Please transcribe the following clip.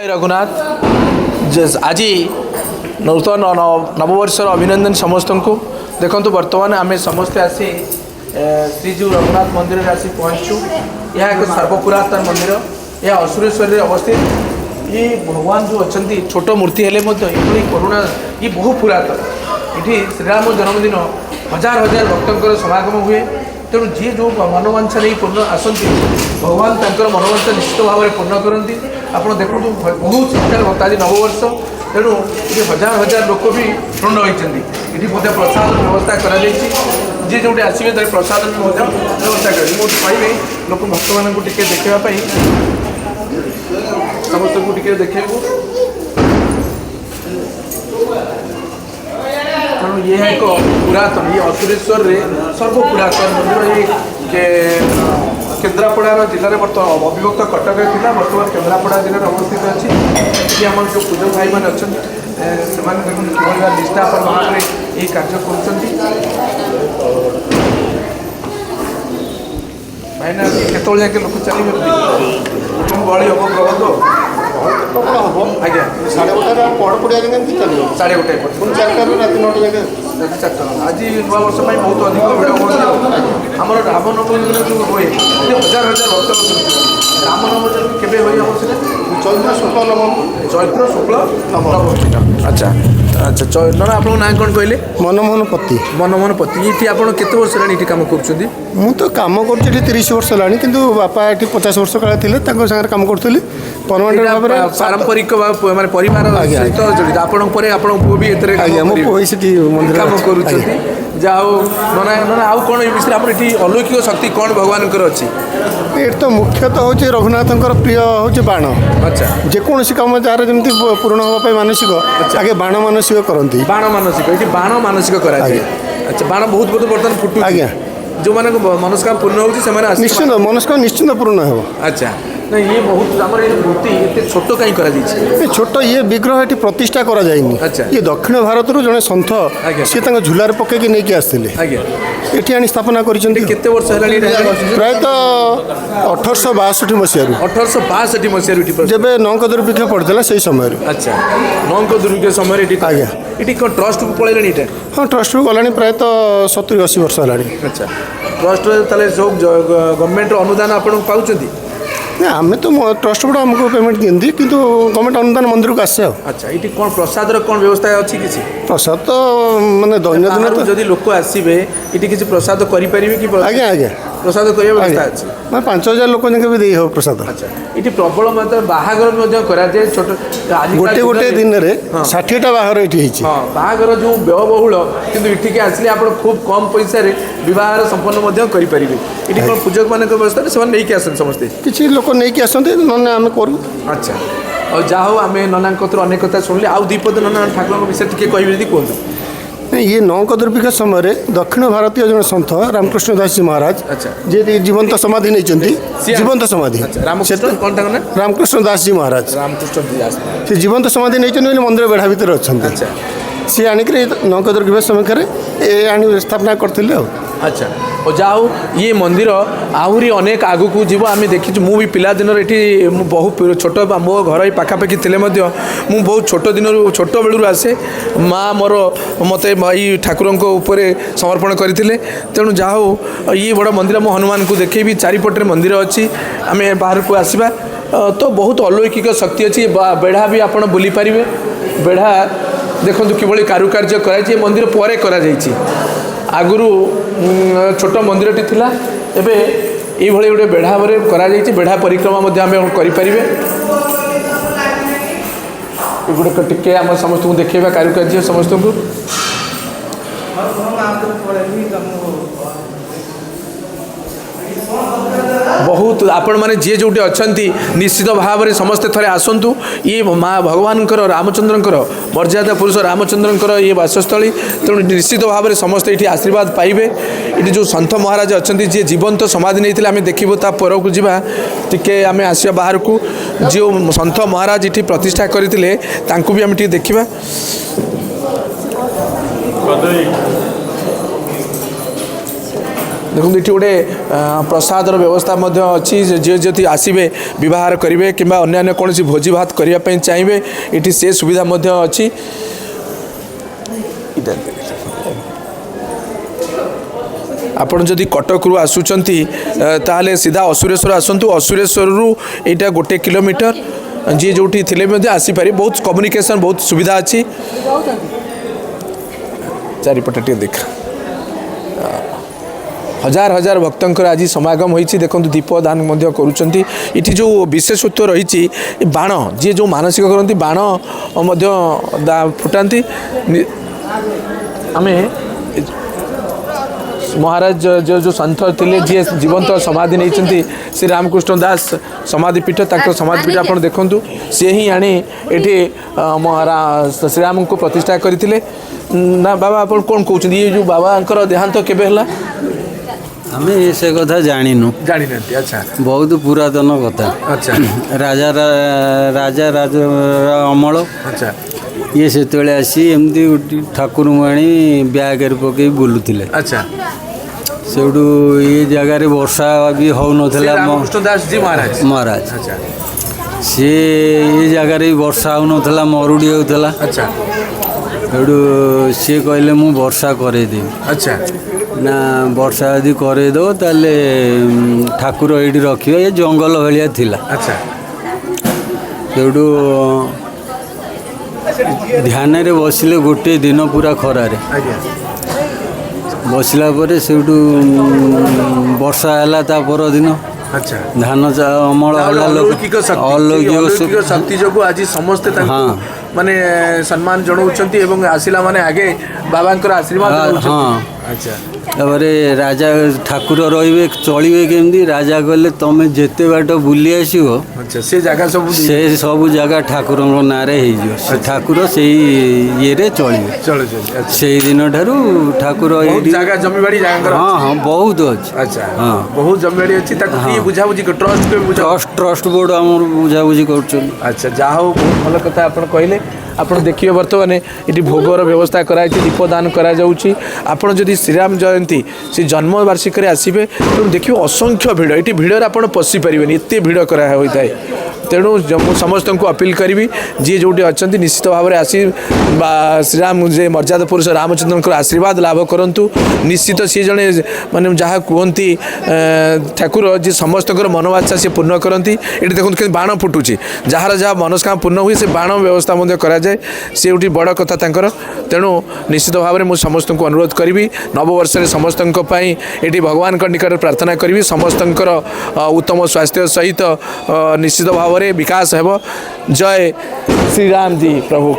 रघुनाथ आज नूतन नववर्षर अभिनंदन समस्त को देखो बर्तमान आम समस्ते आसी श्रीजू रघुनाथ मंदिर में आसी पहुँचु। यह एक सर्वपुरातन मंदिर, यह असुरेश्वर अवस्थित। ये भगवान जो अच्छा छोट मूर्ति हेले करुणा ये बहु पुरातन। ये श्रीराम जन्मदिन हजार हजार भक्तों समागम हुए। तेणु जी जो मनोवांछा नहीं पूर्ण आसती भगवान तर मनोवांछा निश्चित भाव में पूर्ण करती। आप देखो बहुत संख्यार भक्त आज नववर्ष, तेणु ये हजार हजार लोक भी पूर्ण होती। ये प्रसाद व्यवस्था कर जी जो आसवे प्रसाद भी व्यवस्था कर पाइबे लोक भक्त मान देखापी समस्त को देखू। तेणु ये एक पुरातन ये असुरेश्वर सर्वपुरातन मंदिर। ये केन्द्रापड़ा जिले बर्तमान अविभक्त कटक था, बर्तमान केन्द्रापड़ा जिले अवस्थित अच्छी। ये आम जो पूजक भाई मैंने अच्छा से देखो निष्ठा भाव में ये कार्य कर भाईना केत जाके लोक चलिए गली हम प्रबंध प्रबल हम आज्ञा 11:30 पड़ पड़िया चलो 11:30 पुणी 4 रात 9 जाके रात 4 आज नूआ वर्ष बहुत अधिक भिड़ होती। आमर रामनवमी जो हुए हजार हजार भक्त रामनवमी केवे हुए आम से चैत्र शुक्ल नवमी चैत्र शुक्ल नवमी। अच्छा अच्छा ना आप ना कौन कहले? मनमोहन पति। मनमोहन पति ये आप केत वर्ष है कम कर? मु तो कम कर 30 वर्ष है कि बापा ये 50 वर्ष काल थे सागर कम करी परमानेंट भाव में पारंपरिक माने परिवार सहित जड़ित आपण पुओ भी मो मंदिर कम कर जाओ नना नना आउ कौन विषय आप अलौकिक शक्ति कौन भगवान अच्छी? ये तो मुख्यतः हूँ रघुनाथ प्रिय हूँ बाण। अच्छा जेकोसी कम जार जमी पूर्ण हाँपाई मानसिक आगे बाण मानसिक करती। बाण मानसिक ये बाण मानसिक कराए। अच्छा बाण बहुत बहुत बर्तमान फुटू आज्ञा जो मैंने मनस्कामना पूर्ण होती निश्चिंत मनस्कामना निश्चिंत पूर्ण हो। अच्छा ना ये बहुत आम मूर्ति ये छोट कहीं कर छोट ये विग्रह ये प्रतिष्ठा करा जाइनी। अच्छा ये दक्षिण भारत जड़े सन्थ सी झुलार पकईकि नहीं आसते आज्ञा ये आनी स्थापना कर केते वर्ष प्रायतः 1862 मसीह 1862 मसीह जब नौक दुर्भिक्ष पड़ता से समय। अच्छा नौक दुर्भिक्ष समय आज्ञा ये कौन ट्रस्ट को पलैले? हाँ ट्रस्ट को गलानी प्रायतः 70-80 वर्ष है। अच्छा ट्रस्ट सब गवर्नमेंट अनुदान आपन पाउछंती? ना आम तो ट्रस्ट बोर्ड आमको पेमेंट दिखती कि गवर्नमेंट अनुदान मंदिर को आसे। अच्छा ये कौन प्रसाद कौन व्यवस्था अच्छी किसी? प्रसाद तो माने दैनंदिन तो जदि लोक आसवे ये किसी प्रसाद करें कि? आज्ञा आज्ञा प्रसाद करने व्यवस्था अच्छी मैं 5000 लोक भी दे हो प्रसाद। अच्छा ये प्रबल मात्रा बाहागर कराए छोट गोटे गोटे दिन में 60टा बाहर ये बाहागर जो व्ययबहुल कि ये आसले आप खूब कम पैसा बह संपन्न करेंगे। ये कौन पूजक मान व्यवस्था से नहीं आसते समस्ते किसी लोक नहीं आसते ना आम करूँ। अच्छा और जहाँ हूँ आम नना अनेक कथा शुणिले आउ दीपद नना ठाकुर विषय टी कह कहूँ। ये नौक दुर्भिक्ष समय दक्षिण भारतीय जन सन्थ रामकृष्ण दास जी महाराज जी जीवंत समाधि नहीं जीवंत समाधि रामकृष्ण दास जी महाराज से जीवंत समाधि नहीं मंदिर बेढ़ा भितर अच्छा सी आणिक नौक दुर्भिक्ष समय आनी स्थापना करते। अच्छा और जाओ ये मंदिर आहरी अनेक आगु को जीव आम देखी मु भी पिला दिन ये बहुत छोट मो घर पाखापाखि थे मु बहुत छोट दिन छोट बेलू आसे माँ मोर मत ठाकुर समर्पण करते। तेणु जाओ ये बड़ मंदिर मो हनुमान को देखेबी चारिपटे मंदिर अच्छी आम बाहर को आसवा तो बहुत अलौकिक शक्ति अच्छी। बेढ़ा भी आप बुली पारे बेढ़ा देखो कि कारुकार्य कराई मंदिर पर करा आगुरु छोट मंदिरटी थिला एबे ये गोटे बेढ़ा करा बेढ़ा परिक्रमा करें गुड़क टिके आम समस्त को देखा कारुकार्य समस्त को बहुत आपण मैंने जी जो अच्छा निश्चित भाव में समस्ते थे आसतु। ये माँ भगवान रामचंद्र मर्यादा पुरुष रामचंद्र ये बासस्थली तेणु निश्चित भाव में समस्त ये आशीर्वाद पाइबे। ये जो सन्थ महाराज अच्छा जी जीवंत समाधि नहीं आम देखू ता पर को जा टे आम आसा बाहर को जो सन्थ महाराज ये प्रतिष्ठा करते भी आम देखा। देखो ये गोटे प्रसादर व्यवस्था अच्छी जे जति आसबे बहार करेंगे कि अन्य कौन भोजी भात करने चाहिए ये से सुविधा अच्छी आपड़ जदि कटक रु आसुंच ताले सीधा असुरेश्वर आसतु असुरेश्वर रु यहाँ 1 किलोमीटर जी जो थे आसीपारे बहुत कम्युनिकेशन बहुत सुविधा अच्छी चारिपटे टे देख हजार हजार भक्तंकर आज समागम होती देखो दीपदान कर जो विशेषत्व रही बाण जी जो मानसिक करती बाण फुटाती आम महाराज जो संत थे जी जीवंत समाधि नहीं श्री रामकृष्ण दास समाधिपीठ समाधिपीठ आप देखूँ सी ही आनी ये श्रीराम को प्रतिष्ठा करते ना बाबा आप कौन कहते ये जो बाबा देहांत केबे हला आम से कथा जानिनु जानी ना अच्छा बहुत पुरातन कथा अच्छा राजा राजा राजा अमल अच्छा ये से आसी एमती ठाकुर आनी ब्याग पकई बुलुले अच्छा सेठू ये जगार वर्षा भी हो कृष्णदास जी महाराज महाराज अच्छा सी ये जगार वर्षा हो ना मरुड़ी होता अच्छा सेठू सी कहले मु वर्षा करेदेवी अच्छा ना वर्षा यदि करेदो ताले ठाकुर ये रखिए ये जंगल भाया थिला अच्छा सेठू ध्यान रे बसिले गोटे दिन पूरा खरारे बसला परे सेठू वर्षा है ता पर दिन अच्छा धान अमल अलौकिक शक्ति जो आज समस्ते हाँ माने सम्मान जनाऊँच आसला माने आगे बाबा आशीर्वाद हाँ अच्छा तापर राजा ठाकुर रे चलिए केमती राजा कहले तुम जिते बाट बुली आसो अच्छा से जगह सब जगह ठाकुर ना ठाकुर से ये चलिए चलो से दिन ठारू ठाकुर जगह जमीबाड़ी हाँ हाँ बहुत अच्छे अच्छा हाँ बहुत जमीबाड़ी अच्छी बुझाबुझी ट्रस्ट ट्रस्ट बोर्ड आम बुझाबुझी कर अच्छा जहा हो बहुत भल कथा आप कहले आप देखिए बर्तमान ये भोगर व्यवस्था कराई दीपदान करा श्रीराम जयंती से जन्मवार्षिक आसबे तेणु देखिए असंख्य भिड़ ये भिड़े आप पशि पारे एत भिड़ कराई तेणु समस्त को अपील करी जी जो अच्छा निश्चित भाव में आसी श्रीराम जे मर्यादा पुरुष रामचंद्र आशीर्वाद लाभ करूँ निश्चित सी जड़े माने जहाँ कहती ठाकुर जी समस्त मनोवांछा सी पूर्ण करती ये देखते बाण फुटुची जार जहाँ मनस्कामना पूर्ण हुए से बाण व्यवस्था कराए सी गोटे बड़ कथा तंकर तेणु निश्चित भाव में मुझे समस्त को अनुरोध करी नववर्ष समस्त ये भगवान निकट प्रार्थना करी समस्त उत्तम स्वास्थ्य सहित निश्चित भाव में विकास है। जय श्री राम जी प्रभु।